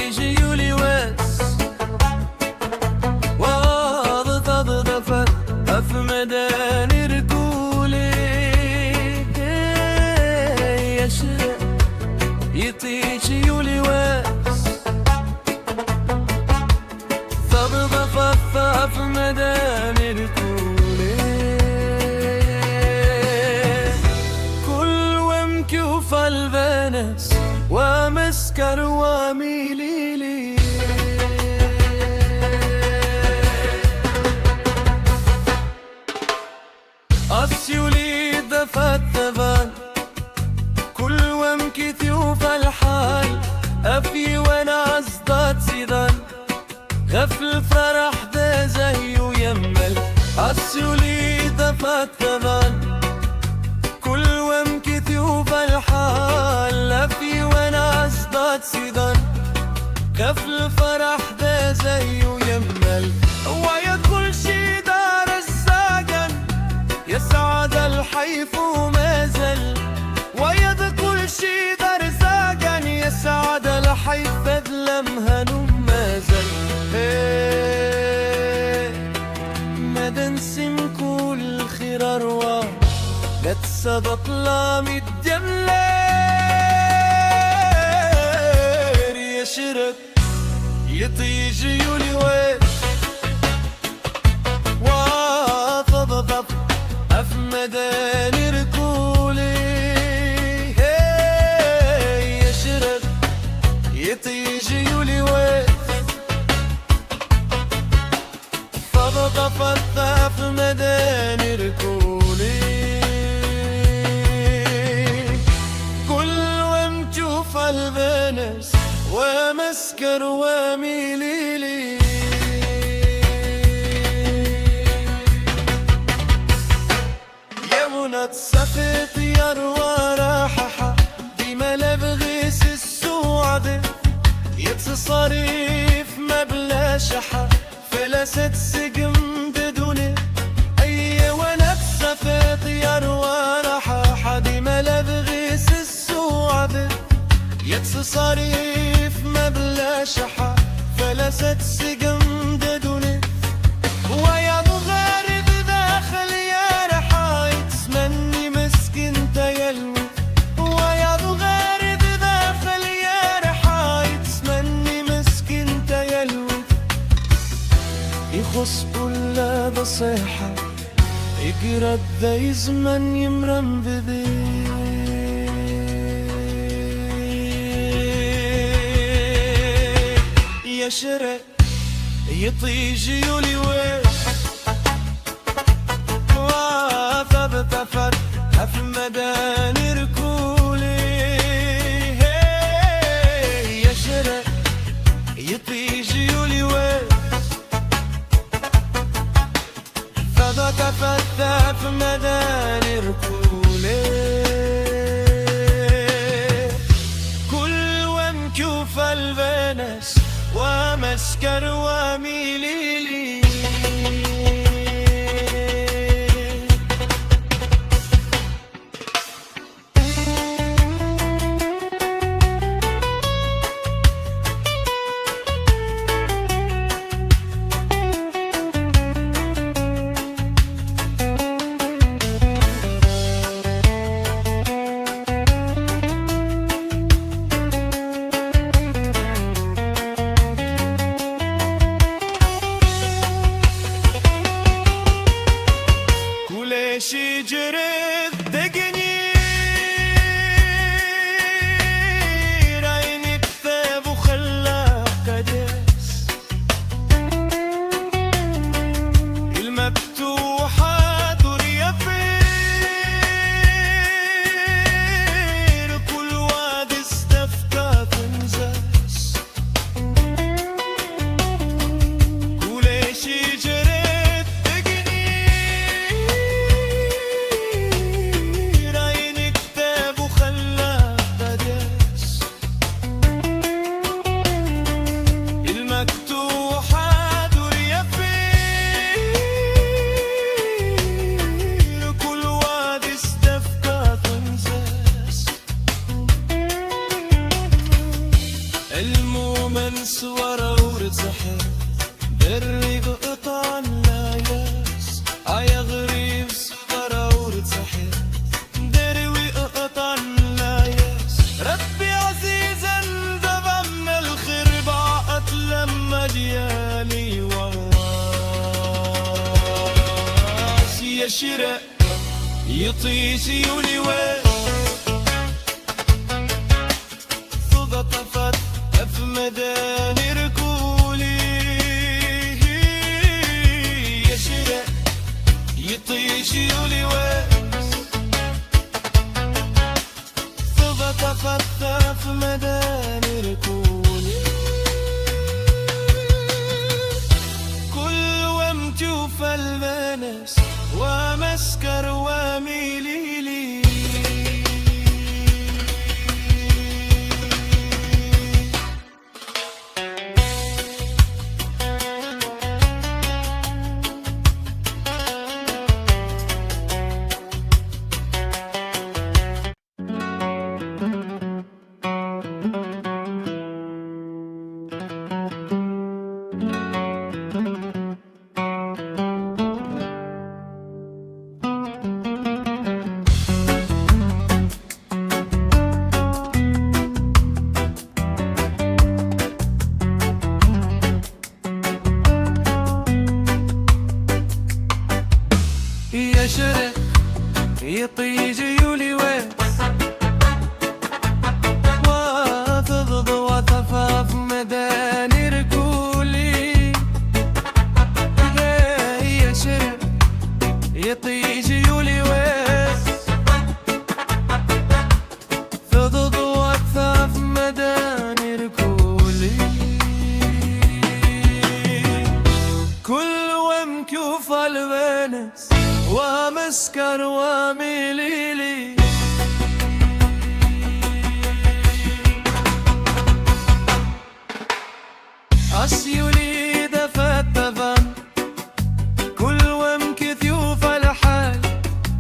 يطيجي يوليوس وضفضفت في مدان ركولي يشرق يطيجي يوليوس ضفضفت في مدان ركولي كل ومكيوف الفانس ومسكر وميليلي أسيولي دفت دفان كل ومكي ثيوف الحال أفي وانا عزدات زيدان غفل فرح ده زيو يمل أسيولي دفت دفان كل ومكي ثيوف الحال أفي وانا عزدات زيدان غفل فرح ده زيو يمل ويا كل شي دار الساقن يسعد الحيف وما زل ويا كل شي دار ساقن يسعد الحيف فذلمها ما زل مدى نسم كل خير أروى لا تصدق لا متجملير يشرق يطيجي يوليوس وضفضف في مدان ركولي يشرق يطيجي يوليوس ضفضفت في مدان ركولي كل ومجوف الفانس ومسكر وميليلي يمنى تصفت يروى راحة ديما لبغيس السوعد يتصريف ما بلا شحة فلست سجم بدوني أي وانا تصفت يروى راحة ديما لبغيس السوعد يتصريف ما بلا شحة فلست سجم بدوني ويا مغارب داخل يا رحا يتسمني مسكين تيلوي ويا مغارب داخل يا رحا يتسمني مسكين تيلوي يخص كل بصيحة يقرد ذا يزمن يمرم بذي يشرق يطيجي يوليوس وثبتفت في مدان ركولي يشرق يطيجي يوليوس ثبتفت في مدان ركولي كل ومكيوف الفانس ومسكر وميليلي ومنس ورا ورتحي دري قطع لا ياس عيا غريب صغرا ورتحي دري وقطع لا ياس ربي عزيزا دبا من الخير بعقت لما جيالي وراس يا شراء يطيش يولي وين صدى طفت في مداني ركولي يا شراء يطيش يولي وين صدى طفت في مداني ركولي كل ومتي وفى البنس ومسكر وميليلي يا شرق يطيج يولي وين وتضض وتفاف مداني ركولي يا شرق يطيج يولي وين تضض وتفاف مداني ركولي كل ومكوف البنس ومسكر وميليلي عسيولي دفت دفن كل ومك ثيوف الحال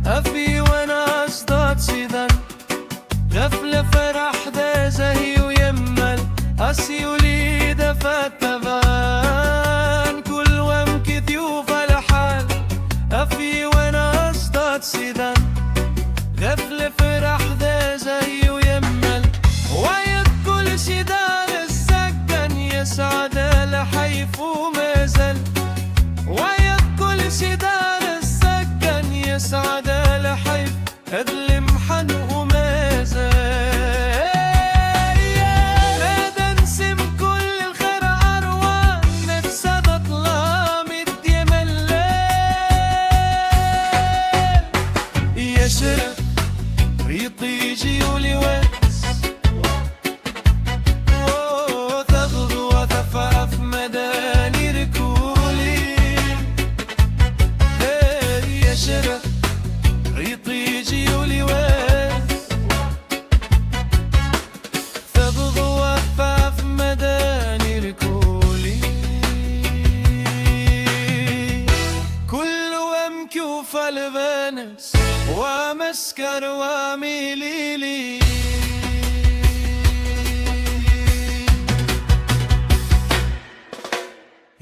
أفي وانا أصداد سيدان غفلة فرح دا زهي ويمل عسيولي دفت دفن كل ومك ثيوف الحال أفي وانا أصداد سيدان غفلة فرح ذا زي ويمل ويد كل سيدان السكن يسعد لحيف ومازل ويد كل سيدان السكن يسعد لحيف أذل محن ومازل يطيج يولي ويس وتغضو وتفاف مداني ركولي يا شرق يطيج يولي ويس تغضو وتفاف مداني ركولي كل ومكوف البنس ومسكر وميليلي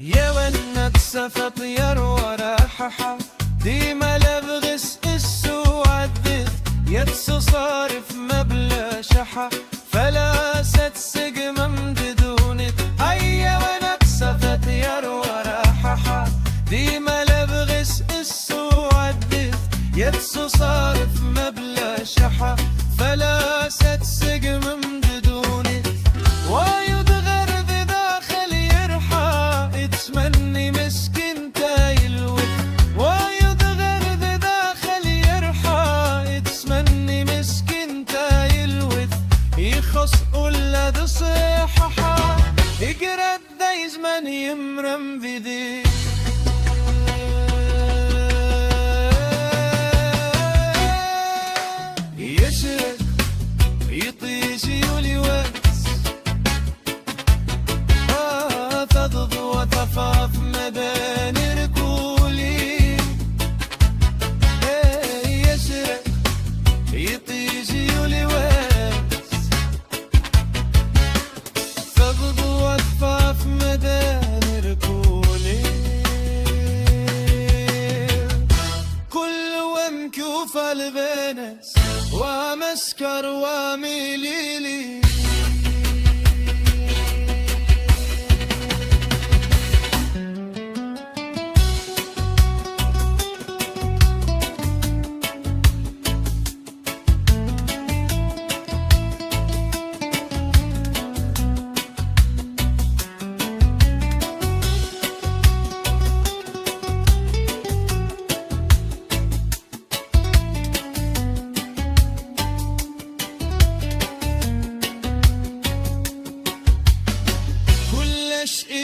يا ونك سفط يروى راحها ديما لبغس السو عدث يتس صارف مبلى شحا فلا ستسق ممددونت أي ونك سفط يروى راحها ديما لبغس السو عدث يتس صارف مبلى شحا فلا ستسق ممددوني ويدغر بداخل يرحى اتمني مسكين تايلوت ويدغر بداخل يرحى اتمني مسكين تايلوت يخص ولا تصيحها يقرد دايما يمرم بدي يطيش يولي ويس تضض وتفاف مداني ركولي يشرق يطيش يولي ويس تضض البنس ومسكر وميليلي.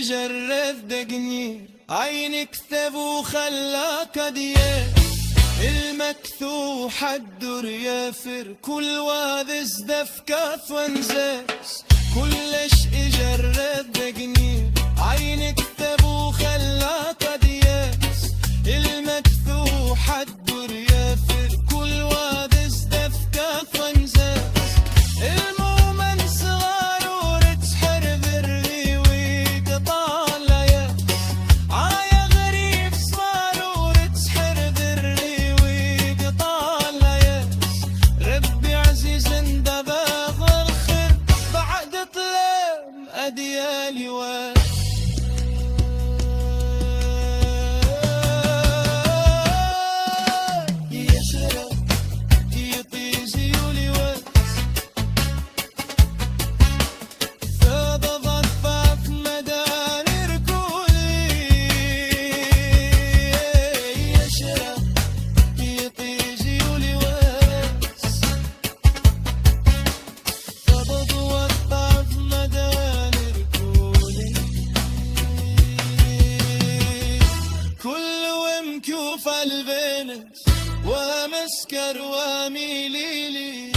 جرد دقني عينك ثب وخلاك ديال المكثوح الدر يافر كل واذز دفكاث وانزاز. كل شيء جرد دقني عينك ثب وخلاك ديال المكثوح الدر يافر كل واذز دفكاث وانزاز. أديالي يشرب يطيزي ولواس فضفضف مدان ركولي. يشرب يطيزي ولواس فضفضف مدان كيوف البنس ومسكر وميليلي.